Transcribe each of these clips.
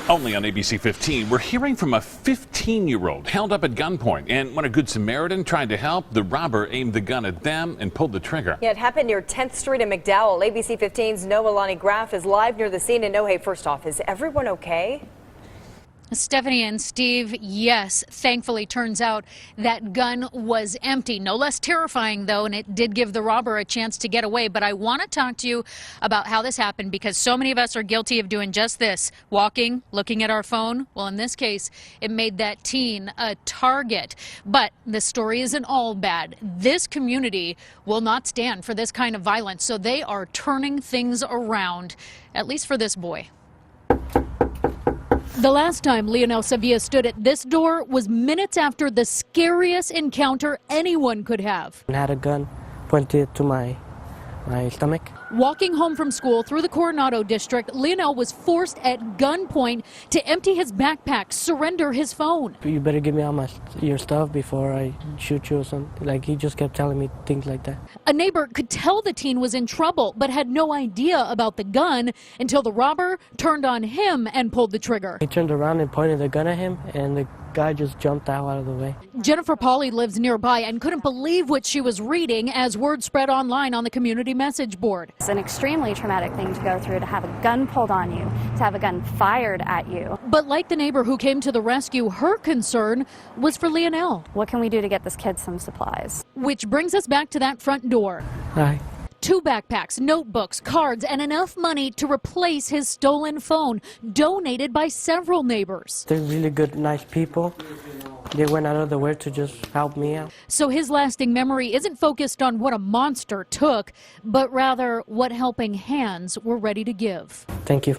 Only on ABC 15, we're hearing from a 15-year-old held up at gunpoint. And when a Good Samaritan tried to help, the robber aimed the gun at them and pulled the trigger. Yeah, it happened near 10th Street in McDowell. ABC 15's Noah Lonnie Graff is live near the scene. And Noah, first off, is everyone okay? Stephanie and Steve, yes, thankfully turns out that gun was empty. No less terrifying, though, and it did give the robber a chance to get away. But I want to talk to you about how this happened, because so many of us are guilty of doing just this, walking, looking at our phone. Well, in this case, it made that teen a target. But the story isn't all bad. This community will not stand for this kind of violence, so they are turning things around, at least for this boy. The last time Leonel Sevilla stood at this door was minutes after the scariest encounter anyone could have. I had a gun pointed to my stomach. Walking home from school through the Coronado district, Leonel was forced at gunpoint to empty his backpack, surrender his phone. You better give me all your stuff before I shoot you or something. Like, he just kept telling me things like that. A neighbor could tell the teen was in trouble, but had no idea about the gun until the robber turned on him and pulled the trigger. He turned around and pointed the gun at him, and the guy just jumped out of the way. Jennifer Pauly lives nearby and couldn't believe what she was reading as word spread online on the community message board. It's an extremely traumatic thing to go through, to have a gun pulled on you, to have a gun fired at you. But like the neighbor who came to the rescue, her concern was for Leonel. What can we do to get this kid some supplies? Which brings us back to that front door. Hi. 2 backpacks, notebooks, cards, and enough money to replace his stolen phone, donated by several neighbors. They're really good, nice people. They went out of their way to just help me out. So his lasting memory isn't focused on what a monster took, but rather what helping hands were ready to give. Thank you.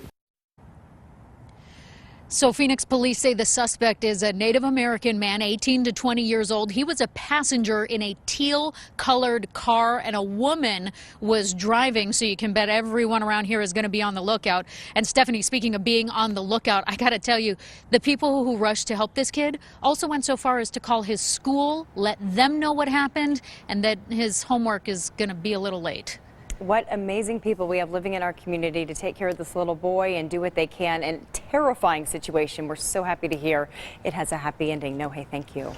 So Phoenix police say the suspect is a Native American man, 18 to 20 years old. He was a passenger in a teal-colored car, and a woman was driving, so you can bet everyone around here is going to be on the lookout. And Stephanie, speaking of being on the lookout, I got to tell you, the people who rushed to help this kid also went so far as to call his school, let them know what happened, and that his homework is going to be a little late. What amazing people we have living in our community to take care of this little boy and do what they can. And terrifying situation. We're so happy to hear it has a happy ending. No, hey, thank you.